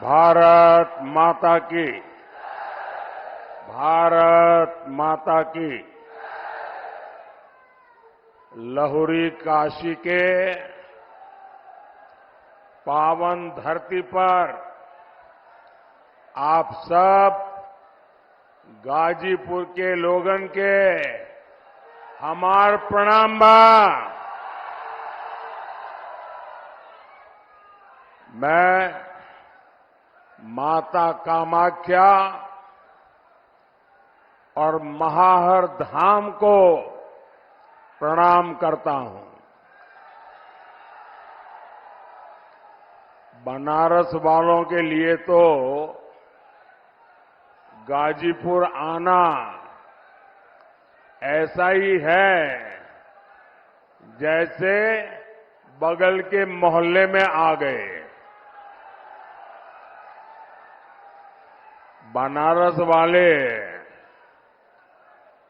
भारत माता की, भारत माता की। लहुरी काशी के पावन धरती पर आप सब गाजीपुर के लोगन के हमार प्रणाम बा। मैं माता कामाख्या और महाहर धाम को प्रणाम करता हूं। बनारस वालों के लिए तो गाजीपुर आना ऐसा ही है जैसे बगल के मोहल्ले में आ गए। बनारस वाले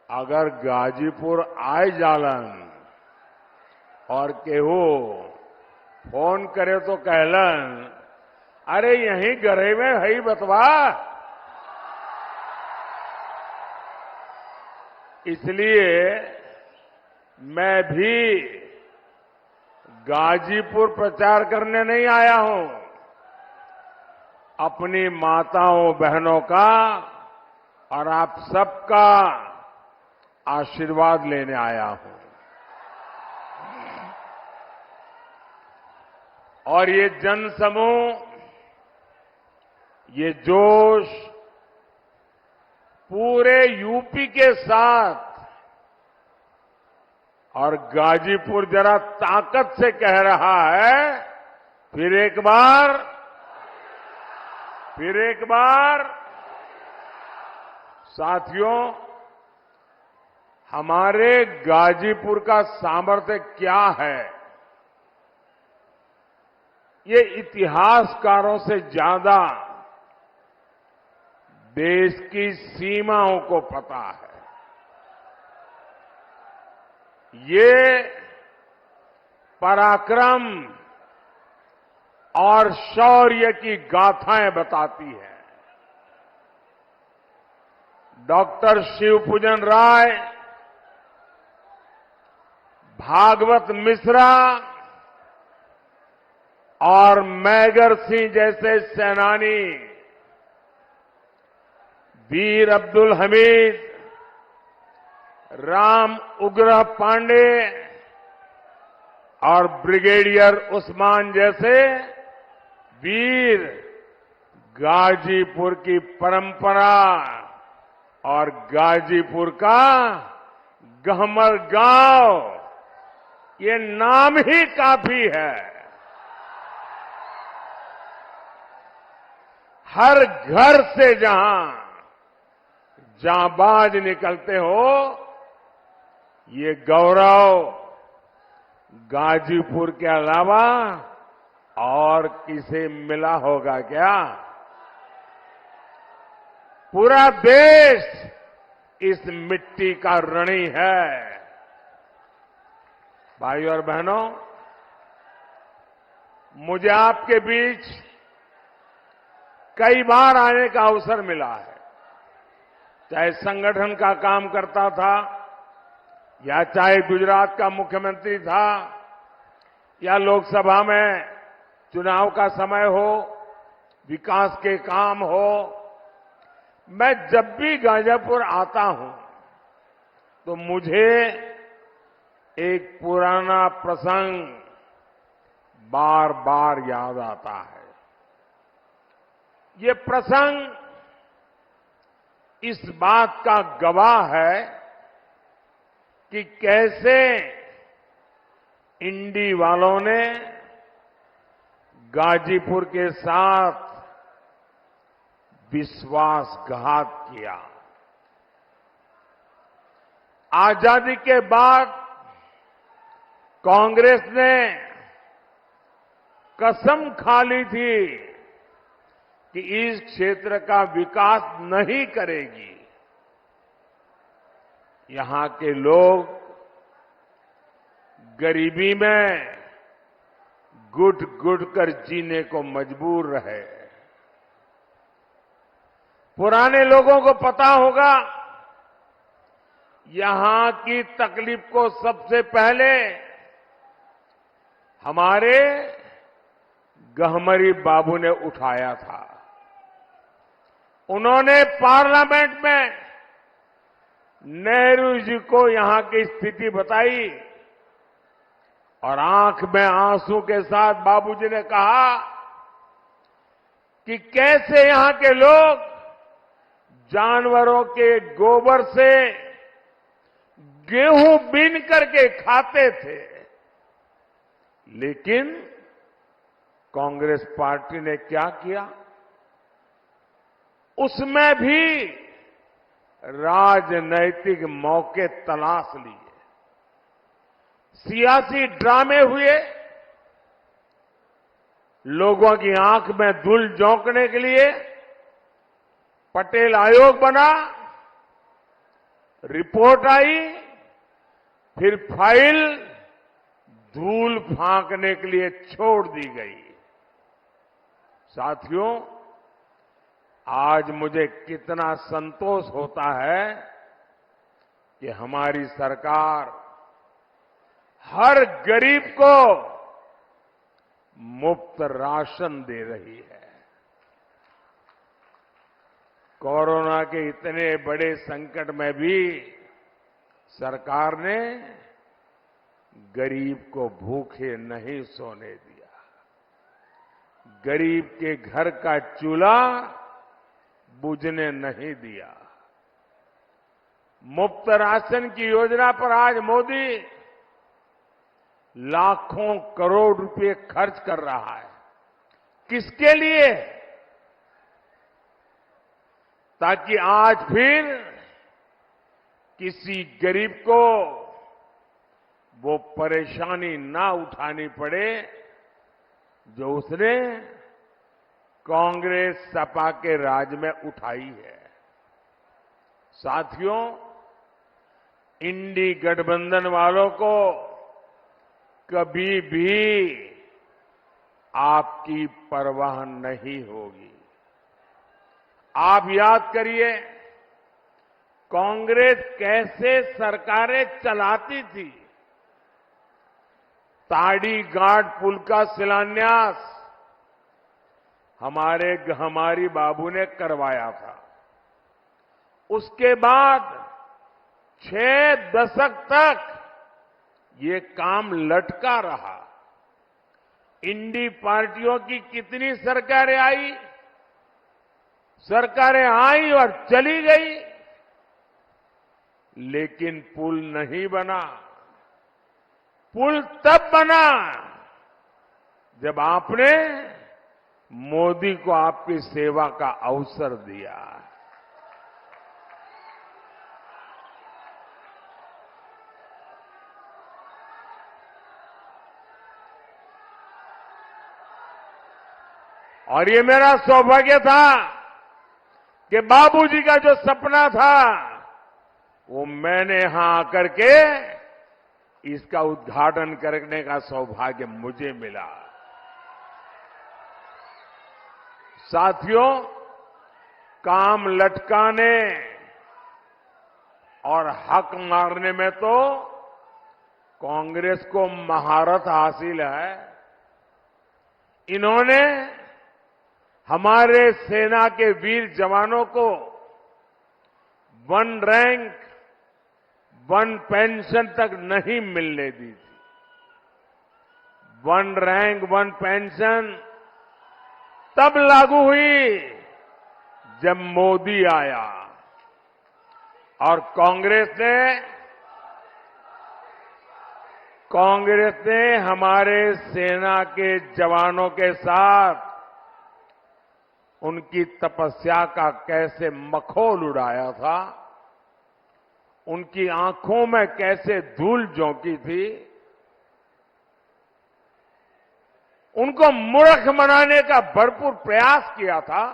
अगर गाजीपुर आए जालन और केहू फोन करे तो कहलन, अरे यहीं गरे में है बतवा। इसलिए मैं भी गाजीपुर प्रचार करने नहीं आया हूं, अपनी माताओं बहनों का और आप सबका आशीर्वाद लेने आया हूं। और ये जनसमूह, ये जोश पूरे यूपी के साथ और गाजीपुर जरा ताकत से कह रहा है, फिर एक बार साथियों, हमारे गाजीपुर का सामर्थ्य क्या है, ये इतिहासकारों से ज्यादा देश की सीमाओं को पता है। ये पराक्रम और शौर्य की गाथाएं बताती है। डॉक्टर शिवपूजन राय, भागवत मिश्रा और मैगर सिंह जैसे सेनानी, वीर अब्दुल हमीद, राम उग्रह पांडे और ब्रिगेडियर उस्मान जैसे वीर गाजीपुर की परंपरा और गाजीपुर का गहमर गांव, ये नाम ही काफी है। हर घर से जहां जांबाज निकलते हो, ये गौरव गाजीपुर के अलावा और किसे मिला होगा क्या? पूरा देश इस मिट्टी का ऋणी है। भाइयों और बहनों, मुझे आपके बीच कई बार आने का अवसर मिला है, चाहे संगठन का काम करता था, या चाहे गुजरात का मुख्यमंत्री था, या लोकसभा में चुनाव का समय हो, विकास के काम हो। मैं जब भी गाजीपुर आता हूं तो मुझे एक पुराना प्रसंग बार बार याद आता है। ये प्रसंग इस बात का गवाह है कि कैसे इंडी वालों ने गाजीपुर के साथ विश्वासघात किया। आजादी के बाद कांग्रेस ने कसम खा ली थी कि इस क्षेत्र का विकास नहीं करेगी। यहां के लोग गरीबी में घुट घुट कर जीने को मजबूर रहे। पुराने लोगों को पता होगा, यहां की तकलीफ को सबसे पहले हमारे गहमरी बाबू ने उठाया था। उन्होंने पार्लियामेंट में नेहरू जी को यहां की स्थिति बताई और आंख में आंसू के साथ बाबूजी ने कहा कि कैसे यहां के लोग जानवरों के गोबर से गेहूं बीन करके खाते थे, लेकिन कांग्रेस पार्टी ने क्या किया, उसमें भी राजनैतिक मौके तलाश लिए, सियासी ड्रामे हुए, लोगों की आंख में धूल झोंकने के लिए पटेल आयोग बना, रिपोर्ट आई, फिर फाइल धूल फांकने के लिए छोड़ दी गई। साथियों, आज मुझे कितना संतोष होता है कि हमारी सरकार हर गरीब को मुफ्त राशन दे रही है। कोरोना के इतने बड़े संकट में भी सरकार ने गरीब को भूखे नहीं सोने दिया, गरीब के घर का चूल्हा बुझने नहीं दिया। मुफ्त राशन की योजना पर आज मोदी लाखों करोड़ रुपए खर्च कर रहा है। किसके लिए? ताकि आज फिर किसी गरीब को वो परेशानी ना उठानी पड़े जो उसने कांग्रेस सपा के राज में उठाई है। साथियों, इंडी गठबंधन वालों को कभी भी आपकी परवाह नहीं होगी। आप याद करिए, कांग्रेस कैसे सरकारें चलाती थी। ताड़ी घाट पुल का शिलान्यास हमारी बाबू ने करवाया था। उसके बाद 6 दशक तक ये काम लटका रहा। इंडी पार्टियों की कितनी सरकारें आई, सरकारें आई और चली गई, लेकिन पुल नहीं बना। पुल तब बना जब आपने मोदी को आपकी सेवा का अवसर दिया। और ये मेरा सौभाग्य था कि बाबूजी का जो सपना था वो मैंने यहां आकर के इसका उद्घाटन करने का सौभाग्य मुझे मिला। साथियों, काम लटकाने और हक मारने में तो कांग्रेस को महारत हासिल है। इन्होंने हमारे सेना के वीर जवानों को 1 रैंक 1 पेंशन तक नहीं मिलने दी थी। 1 रैंक 1 पेंशन तब लागू हुई जब मोदी आया और कांग्रेस ने हमारे सेना के जवानों के साथ उनकी तपस्या का कैसे मखौल उड़ाया था, उनकी आंखों में कैसे धूल झोंकी थी, उनको मूर्ख बनाने का भरपूर प्रयास किया था।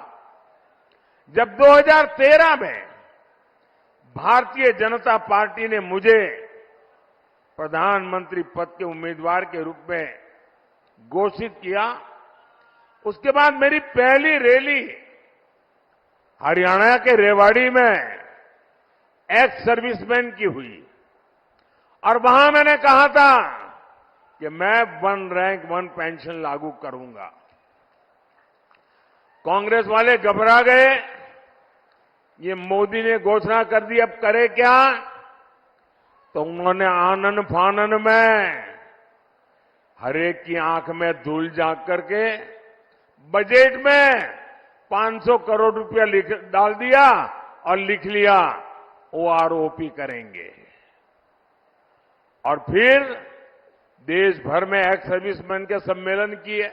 जब 2013 में भारतीय जनता पार्टी ने मुझे प्रधानमंत्री पद के उम्मीदवार के रूप में घोषित किया, उसके बाद मेरी पहली रैली हरियाणा के रेवाड़ी में एक्स सर्विसमैन की हुई और वहां मैंने कहा था कि मैं वन रैंक वन पेंशन लागू करूंगा। कांग्रेस वाले घबरा गए, ये मोदी ने घोषणा कर दी, अब करे क्या? तो उन्होंने आनन फानन में हरेक की आंख में धूल झांक करके बजट में 500 करोड़ रुपया डाल दिया और लिख लिया ओआरओपी करेंगे। और फिर देश भर में एक्स सर्विसमैन के सम्मेलन किए।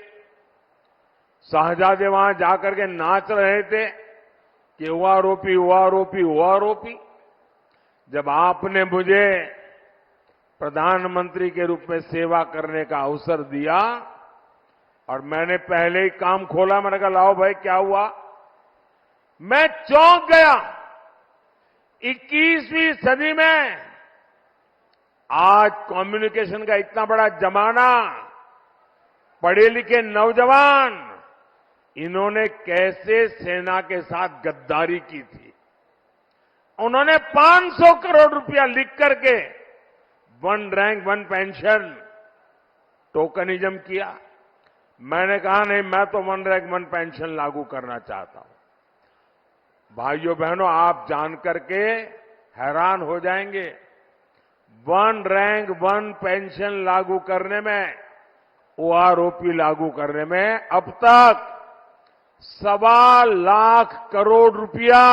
शाहजादे वहां जाकर के नाच रहे थे कि ओआरओपी ओआरओपी ओआरओपी। जब आपने मुझे प्रधानमंत्री के रूप में सेवा करने का अवसर दिया और मैंने पहले ही काम खोला, मैंने कहा लाओ भाई क्या हुआ? मैं चौंक गया। 21वीं सदी में आज कम्युनिकेशन का इतना बड़ा जमाना, पढ़े लिखे नौजवान, इन्होंने कैसे सेना के साथ गद्दारी की थी। उन्होंने 500 करोड़ रुपया लिख करके one rank one pension tokenism किया। मैंने कहा नहीं, मैं तो वन रैंक वन पेंशन लागू करना चाहता हूं। भाइयों बहनों, आप जानकर के हैरान हो जाएंगे, वन रैंक वन पेंशन लागू करने में, ओआरओपी लागू करने में अब तक 1.25 लाख करोड़ रुपया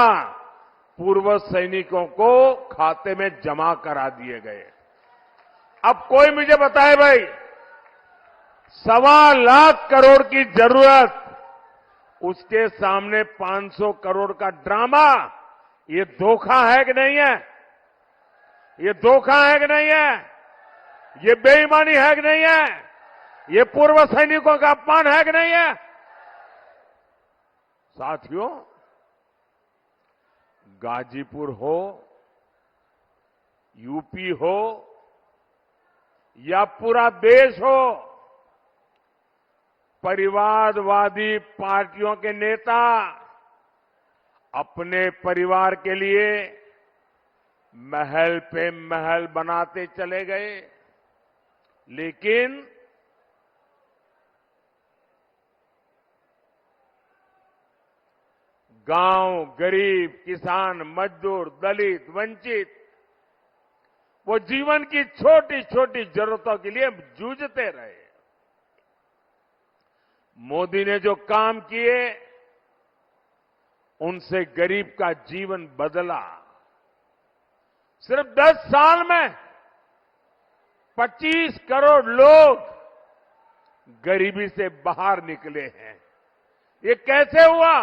पूर्व सैनिकों को खाते में जमा करा दिए गए। अब कोई मुझे बताए भाई, 1.25 लाख करोड़ की जरूरत, उसके सामने 500 करोड़ का ड्रामा, ये धोखा है कि नहीं है? ये धोखा है कि नहीं है? ये बेईमानी है कि नहीं है? ये पूर्व सैनिकों का अपमान है कि नहीं है? साथियों, गाजीपुर हो, यूपी हो या पूरा देश हो, परिवारवादी पार्टियों के नेता अपने परिवार के लिए महल पे महल बनाते चले गए, लेकिन गांव, गरीब, किसान, मजदूर, दलित, वंचित, वो जीवन की छोटी छोटी जरूरतों के लिए जूझते रहे। मोदी ने जो काम किए, उनसे गरीब का जीवन बदला। सिर्फ 10 साल में 25 करोड़ लोग गरीबी से बाहर निकले हैं। ये कैसे हुआ?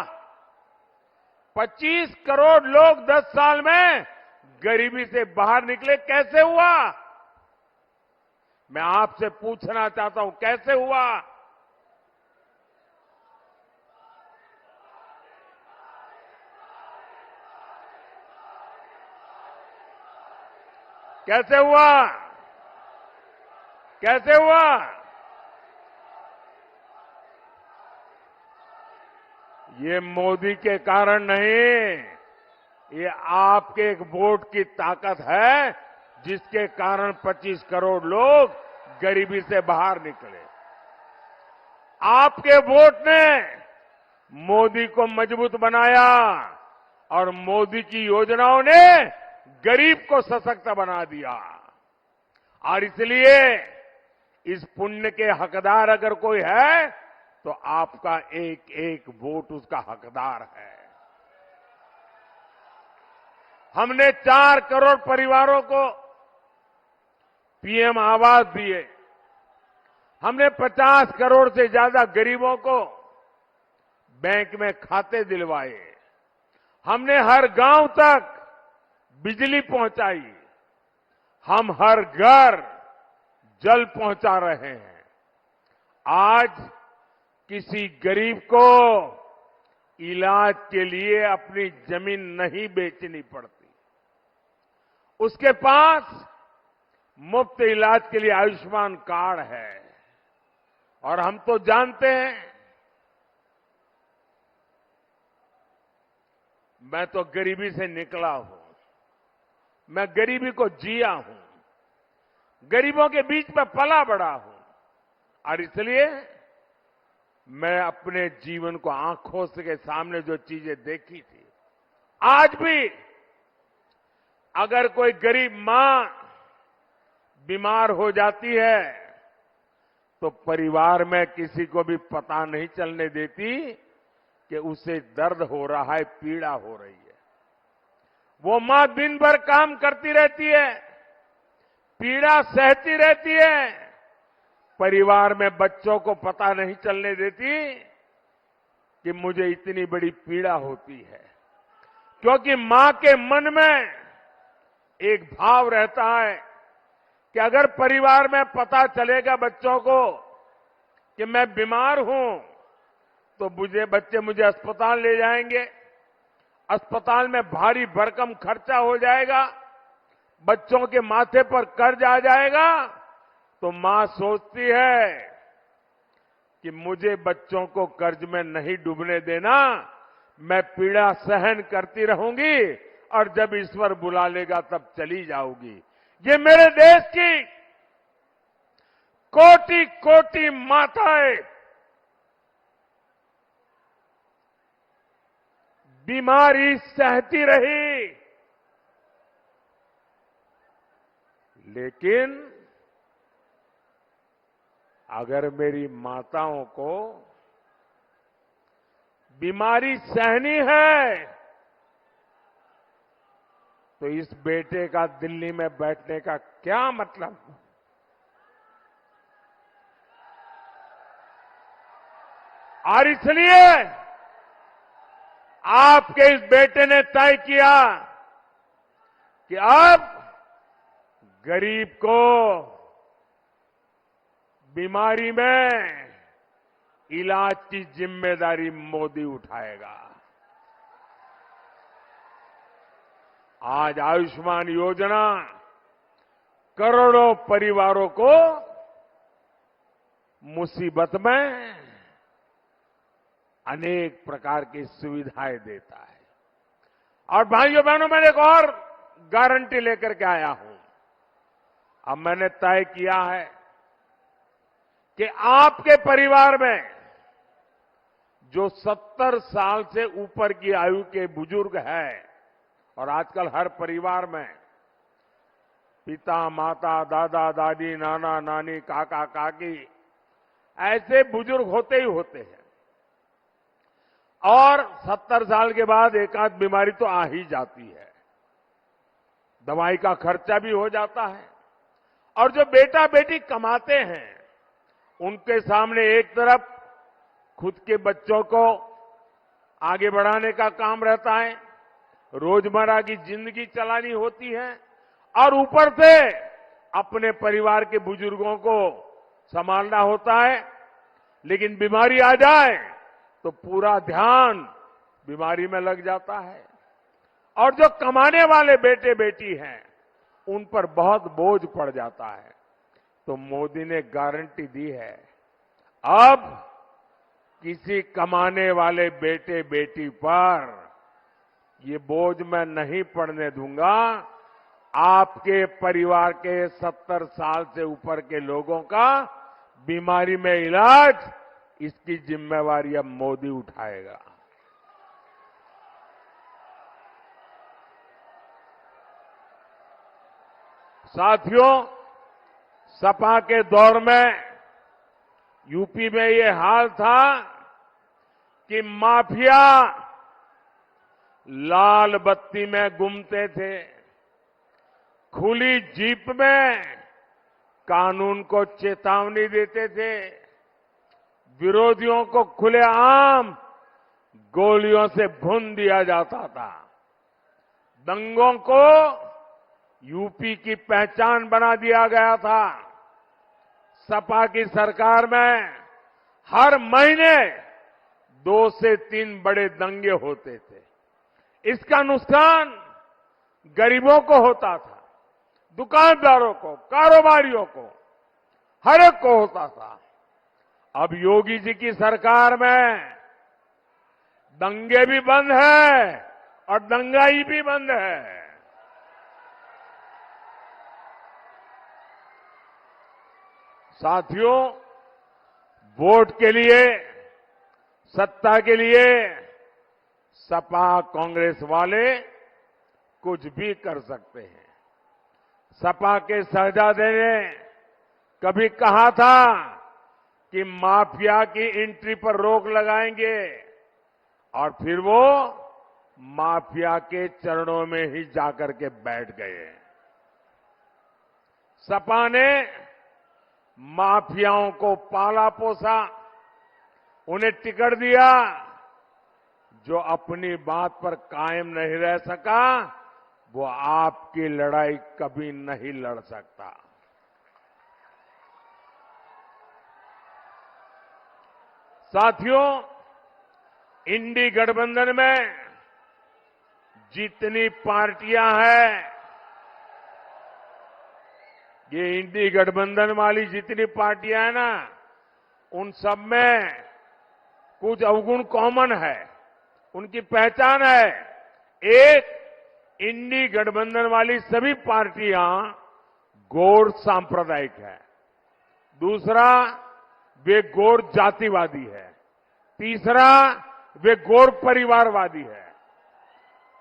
25 करोड़ लोग 10 साल में गरीबी से बाहर निकले, कैसे हुआ? मैं आपसे पूछना चाहता हूं, कैसे हुआ? कैसे हुआ? कैसे हुआ? ये मोदी के कारण नहीं, ये आपके एक वोट की ताकत है, जिसके कारण 25 करोड़ लोग गरीबी से बाहर निकले। आपके वोट ने मोदी को मजबूत बनाया और मोदी की योजनाओं ने गरीब को सशक्त बना दिया। और इसलिए इस पुण्य के हकदार अगर कोई है, तो आपका एक एक वोट उसका हकदार है। हमने 4 करोड़ परिवारों को पीएम आवास दिए। हमने 50 करोड़ से ज्यादा गरीबों को बैंक में खाते दिलवाए। हमने हर गांव तक बिजली पहुंचाई। हम हर घर जल पहुंचा रहे हैं। आज किसी गरीब को इलाज के लिए अपनी जमीन नहीं बेचनी पड़ती। उसके पास मुफ्त इलाज के लिए आयुष्मान कार्ड है। और हम तो जानते हैं, मैं तो गरीबी से निकला हूं, मैं गरीबी को जिया हूं, गरीबों के बीच में पला बड़ा हूं और इसलिए मैं अपने जीवन को आंखों के सामने जो चीजें देखी थी, आज भी अगर कोई गरीब मां बीमार हो जाती है तो परिवार में किसी को भी पता नहीं चलने देती कि उसे दर्द हो रहा है, पीड़ा हो रही है। वो मां दिन भर काम करती रहती है, पीड़ा सहती रहती है, परिवार में बच्चों को पता नहीं चलने देती कि मुझे इतनी बड़ी पीड़ा होती है, क्योंकि मां के मन में एक भाव रहता है कि अगर परिवार में पता चलेगा बच्चों को कि मैं बीमार हूं तो बच्चे मुझे अस्पताल ले जाएंगे, अस्पताल में भारी भरकम खर्चा हो जाएगा, बच्चों के माथे पर कर्ज आ जाएगा, तो मां सोचती है कि मुझे बच्चों को कर्ज में नहीं डूबने देना, मैं पीड़ा सहन करती रहूंगी और जब ईश्वर बुला लेगा तब चली जाऊंगी। ये मेरे देश की कोटि कोटि माताएं बीमारी सहती रही, लेकिन अगर मेरी माताओं को बीमारी सहनी है तो इस बेटे का दिल्ली में बैठने का क्या मतलब? और इसलिए आपके इस बेटे ने तय किया कि अब गरीब को बीमारी में इलाज की जिम्मेदारी मोदी उठाएगा। आज आयुष्मान योजना करोड़ों परिवारों को मुसीबत में अनेक प्रकार की सुविधाएं देता है। और भाइयों बहनों, मैंने एक और गारंटी लेकर के आया हूं। अब मैंने तय किया है कि आपके परिवार में जो 70 साल से ऊपर की आयु के बुजुर्ग हैं, और आजकल हर परिवार में पिता, माता, दादा, दादी, नाना, नानी, काका, काकी ऐसे बुजुर्ग होते ही होते हैं, और 70 साल के बाद एक आध बीमारी तो आ ही जाती है, दवाई का खर्चा भी हो जाता है। और जो बेटा बेटी कमाते हैं उनके सामने एक तरफ खुद के बच्चों को आगे बढ़ाने का काम रहता है, रोजमर्रा की जिंदगी चलानी होती है, और ऊपर से अपने परिवार के बुजुर्गों को संभालना होता है। लेकिन बीमारी आ जाए तो पूरा ध्यान बीमारी में लग जाता है, और जो कमाने वाले बेटे बेटी हैं उन पर बहुत बोझ पड़ जाता है। तो मोदी ने गारंटी दी है, अब किसी कमाने वाले बेटे बेटी पर ये बोझ मैं नहीं पड़ने दूंगा। आपके परिवार के 70 साल से ऊपर के लोगों का बीमारी में इलाज, इसकी जिम्मेवारी अब मोदी उठाएगा। साथियों, सपा के दौर में यूपी में ये हाल था कि माफिया लाल बत्ती में घूमते थे, खुली जीप में कानून को चेतावनी देते थे, विरोधियों को खुलेआम गोलियों से भून दिया जाता था, दंगों को यूपी की पहचान बना दिया गया था। सपा की सरकार में हर महीने 2 से 3 बड़े दंगे होते थे। इसका नुकसान गरीबों को होता था, दुकानदारों को, कारोबारियों को, हर एक को होता था। अब योगी जी की सरकार में दंगे भी बंद है और दंगाई भी बंद है। साथियों, वोट के लिए, सत्ता के लिए सपा कांग्रेस वाले कुछ भी कर सकते हैं। सपा के शहजादे ने कभी कहा था कि माफिया की एंट्री पर रोक लगाएंगे और फिर वो माफिया के चरणों में ही जाकर के बैठ गए। सपा ने माफियाओं को पाला पोसा, उन्हें टिकट दिया। जो अपनी बात पर कायम नहीं रह सका वो आपकी लड़ाई कभी नहीं लड़ सकता। साथियों, इंडी गठबंधन में जितनी पार्टियां हैं, ये इंडी गठबंधन वाली जितनी पार्टियां हैं ना, उन सब में कुछ अवगुण कॉमन है, उनकी पहचान है। एक, इंडी गठबंधन वाली सभी पार्टियां गौर सांप्रदायिक है। दूसरा, वे गौर जातिवादी है। तीसरा, वे गौर परिवारवादी है।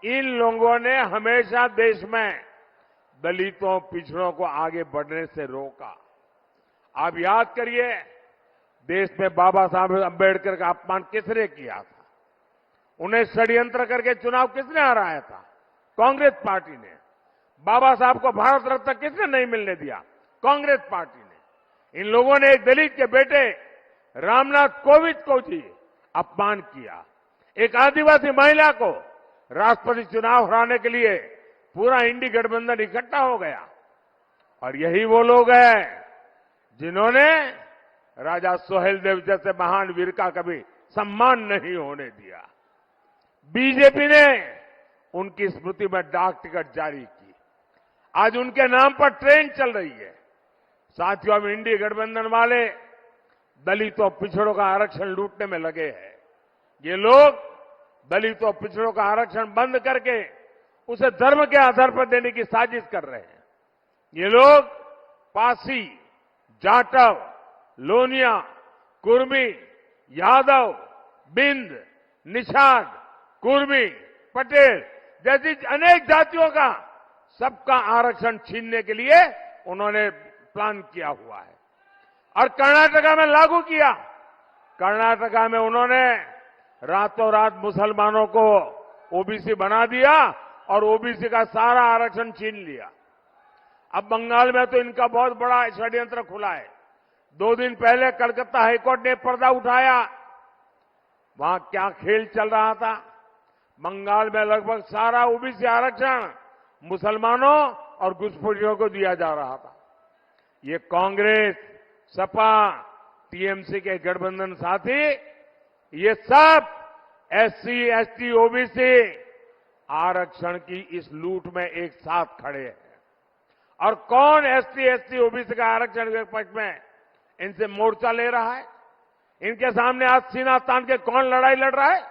इन लोगों ने हमेशा देश में दलितों, पिछड़ों को आगे बढ़ने से रोका। आप याद करिए, देश में बाबा साहब अंबेडकर का अपमान किसने किया था? उन्हें षड्यंत्र करके चुनाव किसने हराया था? कांग्रेस पार्टी ने। बाबा साहब को भारत रत्न किसने नहीं मिलने दिया? कांग्रेस पार्टी ने। इन लोगों ने एक दलित के बेटे रामनाथ कोविंद को जी अपमान किया। एक आदिवासी महिला को राष्ट्रपति चुनाव हराने के लिए पूरा इंडी गठबंधन इकट्ठा हो गया। और यही वो लोग हैं जिन्होंने राजा सोहेलदेव जैसे महान वीर का कभी सम्मान नहीं होने दिया। बीजेपी ने उनकी स्मृति में डाक टिकट जारी की। आज उनके नाम पर ट्रेन चल रही है। साथियों, अब इंडी गठबंधन वाले दलितों, पिछड़ों का आरक्षण लूटने में लगे हैं। ये लोग दलितों, पिछड़ों का आरक्षण बंद करके उसे धर्म के आधार पर देने की साजिश कर रहे हैं। ये लोग पासी, जाटव, लोनिया, कुर्मी, यादव, बिंद, निषाद, कुर्मी, पटेल जैसी अनेक जातियों का सबका आरक्षण छीनने के लिए उन्होंने प्लान किया हुआ है और कर्नाटका में लागू किया। कर्नाटका में उन्होंने रातों रात मुसलमानों को ओबीसी बना दिया और ओबीसी का सारा आरक्षण छीन लिया। अब बंगाल में तो इनका बहुत बड़ा षड्यंत्र खुला है। 2 दिन पहले कलकत्ता हाईकोर्ट ने पर्दा उठाया। वहां क्या खेल चल रहा था? बंगाल में लगभग सारा ओबीसी आरक्षण मुसलमानों और घुसपैठियों को दिया जा रहा था। ये कांग्रेस, सपा, टीएमसी के गठबंधन साथी ये सब एससी, एसटी, ओबीसी आरक्षण की इस लूट में एक साथ खड़े हैं। और कौन एसटी, एसटी, ओबीसी का आरक्षण के पक्ष में इनसे मोर्चा ले रहा है? इनके सामने आज सीना तान के कौन लड़ाई लड़ रहा है?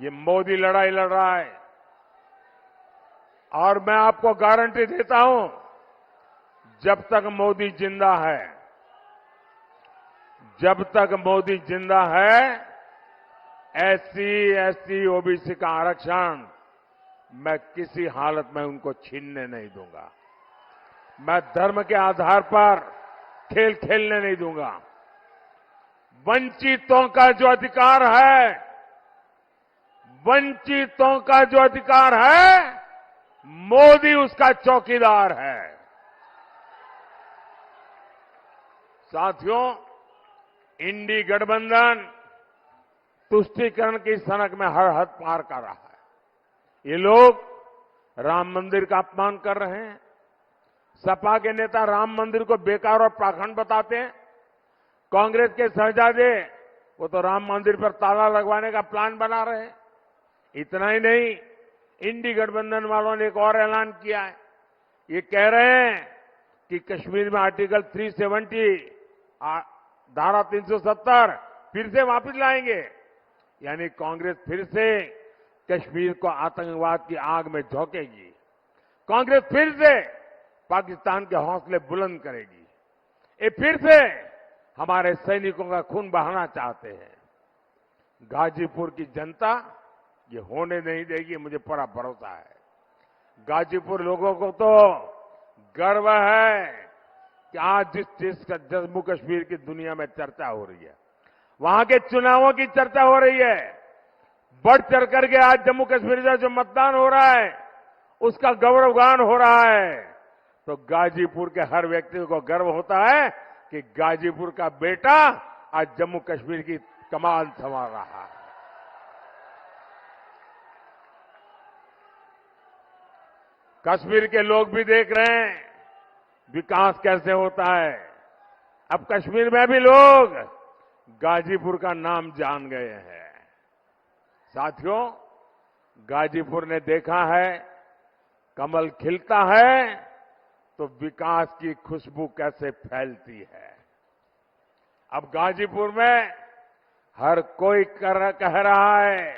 ये मोदी लड़ाई लड़ रहा है। और मैं आपको गारंटी देता हूं, जब तक मोदी जिंदा है, जब तक मोदी जिंदा है, एससी, एसटी, ओबीसी का आरक्षण मैं किसी हालत में उनको छीनने नहीं दूंगा। मैं धर्म के आधार पर खेल खेलने नहीं दूंगा। वंचितों का जो अधिकार है, वंचितों का जो अधिकार है, मोदी उसका चौकीदार है। साथियों, इंडी गठबंधन तुष्टीकरण की सनक में हर हद पार कर रहा है। ये लोग राम मंदिर का अपमान कर रहे हैं। सपा के नेता राम मंदिर को बेकार और पाखंड बताते हैं। कांग्रेस के शहजादे वो तो राम मंदिर पर ताला लगवाने का प्लान बना रहे हैं। इतना ही नहीं, इंडी गठबंधन वालों ने एक और ऐलान किया है। ये कह रहे हैं कि कश्मीर में आर्टिकल 370, धारा 370 फिर से वापस लाएंगे। यानी कांग्रेस फिर से कश्मीर को आतंकवाद की आग में झोंकेगी। कांग्रेस फिर से पाकिस्तान के हौसले बुलंद करेगी। ये फिर से हमारे सैनिकों का खून बहाना चाहते हैं। गाजीपुर की जनता ये होने नहीं देगी, मुझे पूरा भरोसा है। गाजीपुर लोगों को तो गर्व है कि आज जिस चीज का जम्मू कश्मीर की दुनिया में चर्चा हो रही है, वहां के चुनावों की चर्चा हो रही है, बढ़ चढ़ करके आज जम्मू कश्मीर में जो मतदान हो रहा है उसका गौरवगान हो रहा है। तो गाजीपुर के हर व्यक्ति को गर्व होता है कि गाजीपुर का बेटा आज जम्मू कश्मीर की कमान संभाल रहा है। कश्मीर के लोग भी देख रहे हैं विकास कैसे होता है। अब कश्मीर में भी लोग गाजीपुर का नाम जान गए हैं। साथियों, गाजीपुर ने देखा है कमल खिलता है तो विकास की खुशबू कैसे फैलती है। अब गाजीपुर में हर कोई कह रहा है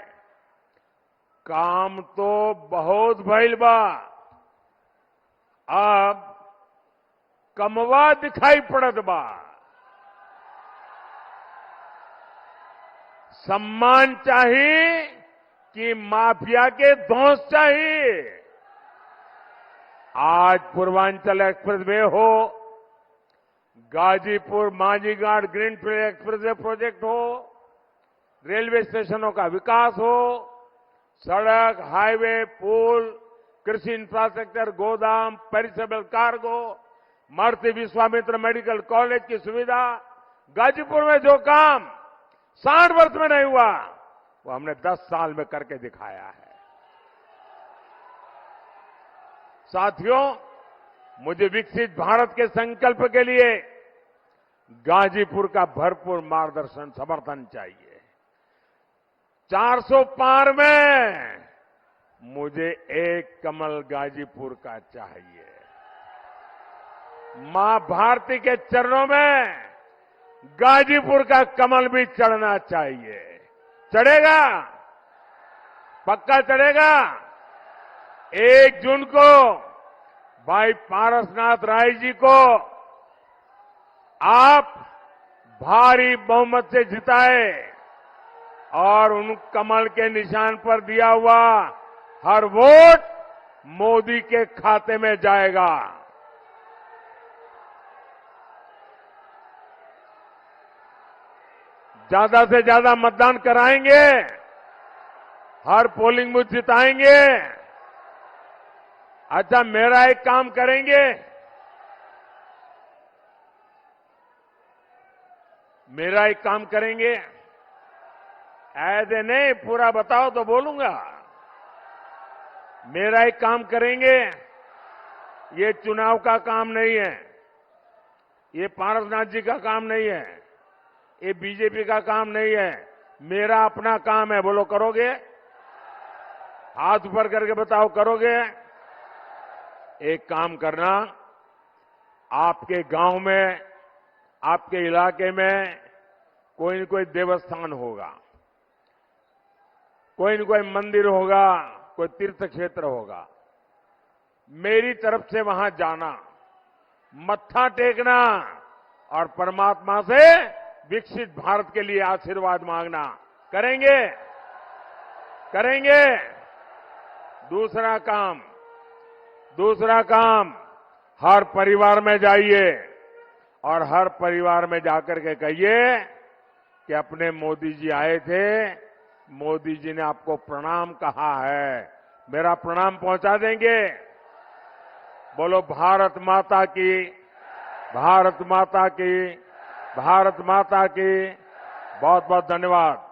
काम तो बहुत भइल बा, अब कमवा दिखाई पड़त बा। सम्मान चाहिए कि माफिया के धौंस चाहिए। आज पूर्वांचल एक्सप्रेस वे हो, Ghazipur Manjhighat greenfield expressway project हो, रेलवे स्टेशनों का विकास हो, सड़क, हाईवे, पुल, कृषि इंफ्रास्ट्रक्चर, गोदाम, पेरिसेबल कार्गो, महर्षि विश्वामित्र मेडिकल कॉलेज की सुविधा, गाजीपुर में जो काम 60 वर्ष में नहीं हुआ वो हमने 10 साल में करके दिखाया है। साथियों, मुझे विकसित भारत के संकल्प के लिए गाजीपुर का भरपूर मार्गदर्शन समर्थन चाहिए। 400 पार में मुझे एक कमल गाजीपुर का चाहिए। मां भारती के चरणों में गाजीपुर का कमल भी चढ़ना चाहिए। चढ़ेगा? पक्का चढ़ेगा? 1 जून को भाई पारसनाथ राय जी को आप भारी बहुमत से जिताए और उन कमल के निशान पर दिया हुआ हर वोट मोदी के खाते में जाएगा। ज्यादा से ज्यादा मतदान कराएंगे, हर पोलिंग बूथ जिताएंगे। अच्छा, मेरा एक काम करेंगे, ऐसे नहीं पूरा बताओ तो बोलूंगा। मेरा एक काम करेंगे, ये चुनाव का काम नहीं है, ये पारसनाथ जी का काम नहीं है, ये बीजेपी का काम नहीं है, मेरा अपना काम है। बोलो करोगे? हाथ ऊपर करके बताओ करोगे? एक काम करना, आपके गांव में, आपके इलाके में कोई न कोई देवस्थान होगा, कोई न कोई मंदिर होगा, कोई तीर्थ क्षेत्र होगा। मेरी तरफ से वहां जाना, मत्था टेकना और परमात्मा से विकसित भारत के लिए आशीर्वाद मांगना। करेंगे? करेंगे? दूसरा काम, हर परिवार में जाइए और हर परिवार में जाकर के कहिए कि अपने मोदी जी आए थे, मोदी जी ने आपको प्रणाम कहा है, मेरा प्रणाम पहुंचा देंगे। बोलो भारत माता की, भारत माता की, भारत माता की। बहुत बहुत धन्यवाद।